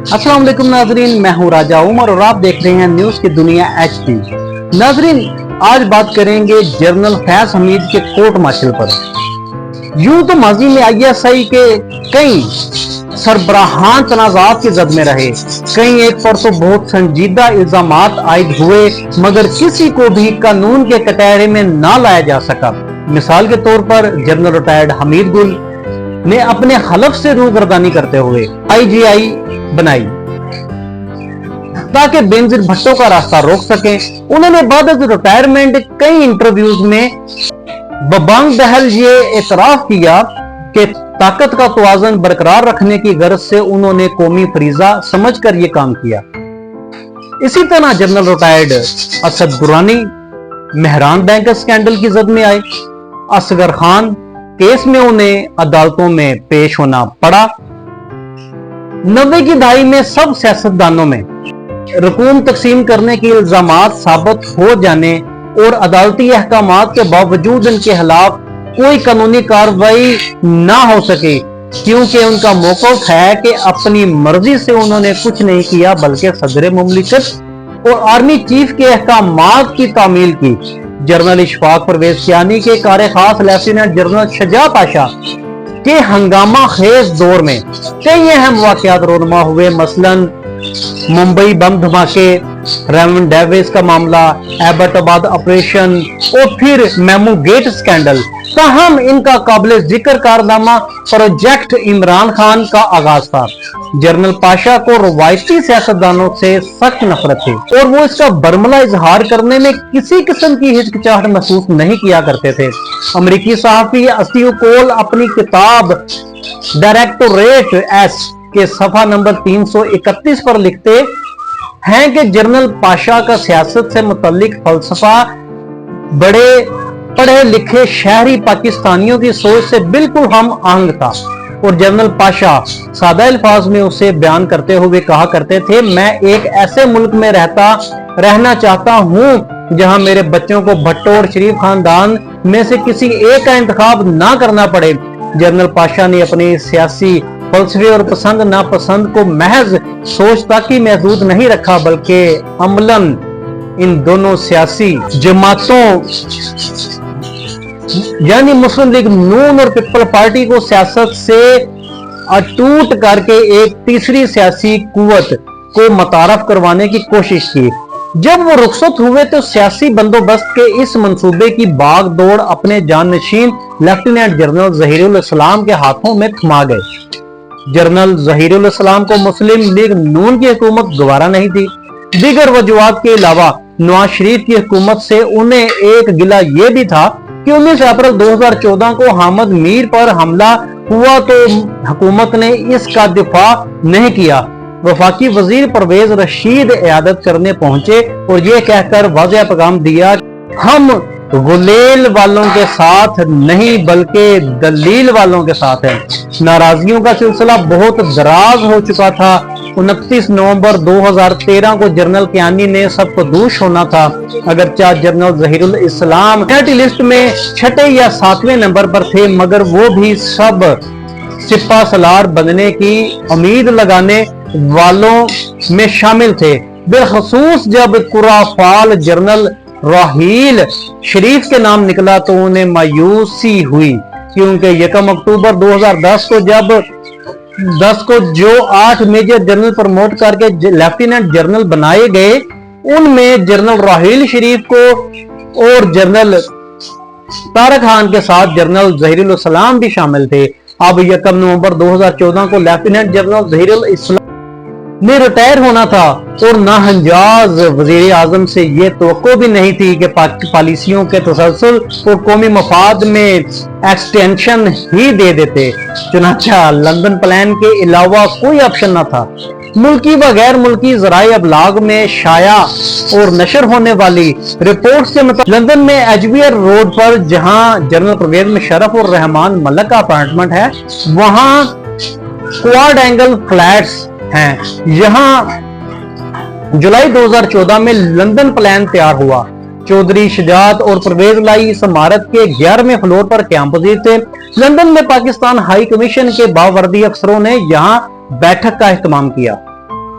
अस्सलाम वालेकुम नाजरीन, मैं हूं राजा उमर और आप देख रहे हैं न्यूज की दुनिया एचडी। नाजरीन, आज बात करेंगे जनरल फैज हमीद के कोर्ट मार्शल पर। यूं तो माजी में आईएसआई के कई सरबराहान तनाजात की जद में रहे, कई एक पर तो बहुत संजीदा इल्जामात आयद हुए मगर किसी को भी कानून के कटहरे में ना लाया जा सका। मिसाल के तौर पर जनरल रिटायर्ड हमीद गुल ने अपने हलफ से रूगर्दानी करते हुए आईजीआई बनाई ताकि बेनजीर भट्टो का रास्ता रोक सके। उन्होंने बाद रिटायरमेंट कई इंटरव्यूज में बबांग दहल ये एतराफ किया कि ताकत का तवाज़ुन बरकरार रखने की गर्ज से उन्होंने कौमी फरीजा समझकर ये काम किया। इसी तरह general retired Asad Durrani Mehran bank scandal की जद में आए। असगर खान केस में उन्हें अदालतों में पेश होना पड़ा। 90 की दहाई में सब सियासतदानों में रकूम तकसीम करने के इल्जामात साबित हो जाने और अदालती अहकामात के बावजूद उनके खिलाफ कोई कानूनी कार्रवाई ना हो सके, क्योंकि उनका मौक़िफ़ है कि अपनी मर्जी से उन्होंने कुछ नहीं किया बल्कि सदर मुमलिकत और आर्मी चीफ के अहकामात की तामील की। जनरल इशफाक परवेज कियानी के कार खास लेफ्टिनेंट जनरल शजा पाशा के हंगामा खेज दौर में कई अहम वाकयात रोनमा हुए, मसलन मुंबई बम धमाके, रेमन डेविस का मामला, एबटाबाद ऑपरेशन और फिर मेमू गेट स्कैंडल। ताहम इनका काबिल जिक्र कारनामा प्रोजेक्ट इमरान खान का आगाज था। जनरल पाशा को रवायती सियासतदानों से सख्त नफरत थी और वो इसका बरमला इजहार करने में किसी किस्म की हिचकिचाहट महसूस नहीं किया करते थे। अमरीकी सहाफी अस्तियू कोल अपनी किताब डायरेक्टोरेट एस के सफा नंबर 331 पर लिखते हैं कि जनरल पाशा का सियासत से मुतल्लिक फलसफा बड़े पढ़े लिखे शहरी पाकिस्तानियों की सोच से बिल्कुल हम आहंग था और जनरल पाशा सादा अल्फाज में उसे बयान करते हुए कहा करते थे, मैं एक ऐसे मुल्क में रहना चाहता हूं जहां मेरे बच्चों को भट्टो और शरीफ खानदान में से किसी एक का इंतखाब ना करना पड़े। जनरल पाशा ने अपनी सियासी फलसफे और पसंद नापसंद को महज सोच तक ही महदूद नहीं रखा बल्कि अमलन इन दोनों सियासी जमातों यानी मुस्लिम लीग नून और पीपल पार्टी को सियासत से अटूट करके एक तीसरी सियासी कुव्वत को मुतारफ करवाने की कोशिश की। जब वो रुखसत हुए तो सियासी बंदोबस्त के इस मंसूबे की भाग दौड़ अपने जाननशीन लेफ्टिनेंट जनरल जहीरुल इस्लाम के हाथों में थमा गए। जनरल जहीरुल इस्लाम को मुस्लिम लीग नून की हुकूमत गवारा नहीं थी। दीगर वजूहात के अलावा नवाज शरीफ की हुकूमत से उन्हें एक गिला ये भी था कि 19 अप्रैल 2014 को हामिद मीर पर हमला हुआ तो हुकूमत ने इसका दिफा नहीं किया। वफाकी वजीर परवेज रशीद इयादत करने पहुंचे और ये कहकर वाज़ेह पैगाम दिया, हम गुलेल वालों के साथ नहीं बल्कि दलील वालों के साथ हैं। नाराजगियों का सिलसिला बहुत दराज हो चुका था। 29 नवंबर 2013 को जनरल कियानी ने सबको दोष होना था। अगरचे जनरल जहीरुल इस्लाम लिस्ट में 6 या 7वें नंबर पर थे मगर वो भी सब सिपा सलार बनने की उम्मीद लगाने वालों में शामिल थे। बिलखसूस जब कुराफाल जनरल राहील शरीफ के नाम निकला तो उन्हें मायूसी हुई, क्योंकि 1 अक्टूबर 2010 को जो 8 मेजर जनरल प्रमोट करके लेफ्टिनेंट जनरल बनाए गए उनमें जनरल राहील शरीफ को और जनरल तारक खान के साथ जनरल जहीरुल इस्लाम भी शामिल थे। अब 1 नवंबर 2014 को लेफ्टिनेंट जनरल जहीरुल इस्लाम ने रिटायर होना था और नाहंजाज वजीर आजम से ये तवक्को भी नहीं थी कि पॉलिसियों के तसलसल को कौमी मफाद में एक्सटेंशन ही दे देते। चुनाचा लंदन प्लान के अलावा कोई ऑप्शन न था। मुल्की व गैर मुल्की ज़राए अबलाग में शाया और नशर होने वाली रिपोर्ट से मतलब लंदन में एजवियर रोड पर जहां जनरल परवेज मुशर्रफ और रहमान मलक का अपार्टमेंट है वहां क्वाड एंगल फ्लैट्स हैं। यहां जुलाई 2014 में लंदन प्लान तैयार हुआ। चौधरी शुजात और परवेज लाई इस इमारत के 11वें फ्लोर पर क़याम पज़ीर थे। लंदन में पाकिस्तान हाई कमीशन के बावर्दी अफसरों ने यहां बैठक का एहतमाम किया।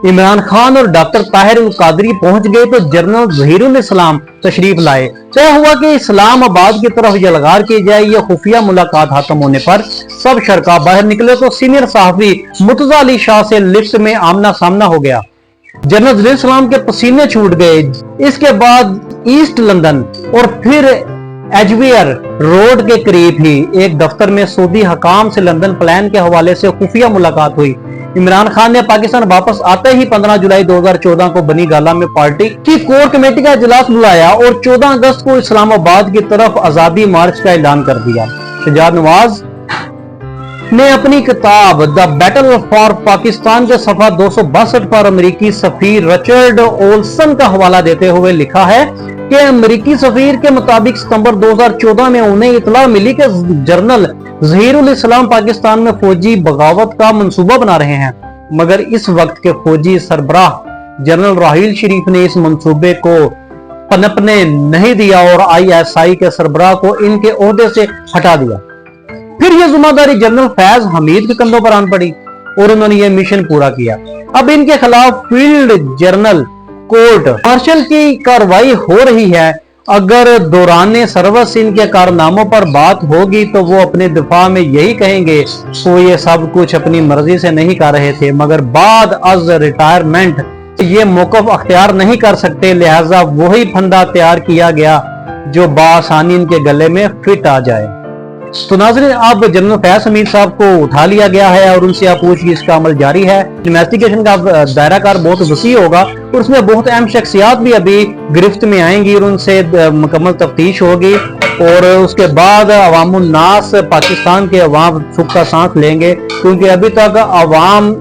इमरान खान और डॉक्टर ताहिर उल कादरी पहुंच गए तो जनरल जहीरुल इस्लाम तशरीफ लाए। तय हुआ कि इस्लामाबाद की तरफ यलगार की जाए। यह खुफिया मुलाकात खत्म होने पर सब शरका बाहर निकले तो सीनियर सहाफी मुर्तजा अली शाह से लिफ्ट में आमना सामना हो गया। जनरल जहीरुल इस्लाम के पसीने छूट गए। इसके बाद ईस्ट लंदन और फिर एजवियर रोड के करीब ही एक दफ्तर में सऊदी हकाम से लंदन प्लान के हवाले से खुफिया मुलाकात हुई। इमरान खान ने पाकिस्तान वापस आते ही 15 जुलाई 2014 को बनी गाला में पार्टी की कोर कमेटी का इजलास बुलाया और 14 अगस्त को इस्लामाबाद की तरफ आजादी मार्च का ऐलान कर दिया। शहजाद नवाज ने अपनी किताब द बैटल फॉर पाकिस्तान के सफा 262 पर अमेरिकी सफीर रिचर्ड ओल्सन का हवाला देते हुए लिखा है कि अमेरिकी सफीर के मुताबिक सितंबर 2014 में उन्हें इतला मिली कि जनरल जहीरुल इस्लाम पाकिस्तान में फौजी बगावत का मंसूबा बना रहे हैं, मगर इस वक्त के फौजी सरबराह जनरल राहील शरीफ ने इस मंसूबे को पनपने नहीं दिया और ISI के सरबराह को इनके ओहदे से हटा दिया। फिर यह जिम्मेदारी जनरल फैज हमीद के कंधों पर आन पड़ी और उन्होंने यह मिशन पूरा किया। अब इनके खिलाफ फील्ड जर्नल कोर्ट मार्शल की कार्रवाई हो रही है। अगर दौरान सर्विस इनके कारनामों पर बात होगी तो वो अपने दिफा में यही कहेंगे वो ये सब कुछ अपनी मर्जी से नहीं कर रहे थे, मगर बाद अज रिटायरमेंट ये मौकफ अख्तियार नहीं कर सकते, लिहाजा वही फंदा तैयार किया गया जो बासानी इनके गले में फिट आ जाए। तो नाज़रीन, अब जनरल फैज हमीद साहब को उठा लिया गया है और उनसे आप पूछगिछ का अमल जारी है। इन्वेस्टिगेशन का दायरा कार बहुत वसी होगा और उसमें बहुत अहम शख्सियात भी अभी गिरफ्त में आएंगी और उनसे मुकम्मल तफ्तीश होगी और उसके बाद अवामुन नास पाकिस्तान के अवाम सुख का सांस लेंगे, क्योंकि अभी तक अवाम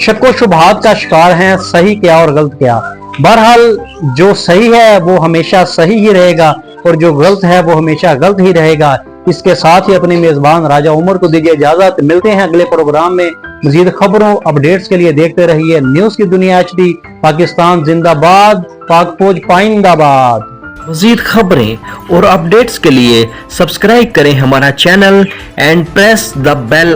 शक्को शुबहात का शिकार हैं, सही क्या और गलत क्या। बहरहाल जो सही है वो हमेशा सही ही रहेगा और जो गलत है वो हमेशा गलत ही रहेगा। इसके साथ ही अपने मेजबान राजा उमर को दीजिए इजाजत। मिलते हैं अगले प्रोग्राम में। मजीद खबरों अपडेट्स के लिए देखते रहिए न्यूज की दुनिया HD। पाकिस्तान जिंदाबाद, पाक फौज पाइंदाबाद। मजीद खबरें और अपडेट्स के लिए सब्सक्राइब करें हमारा channel and press the bell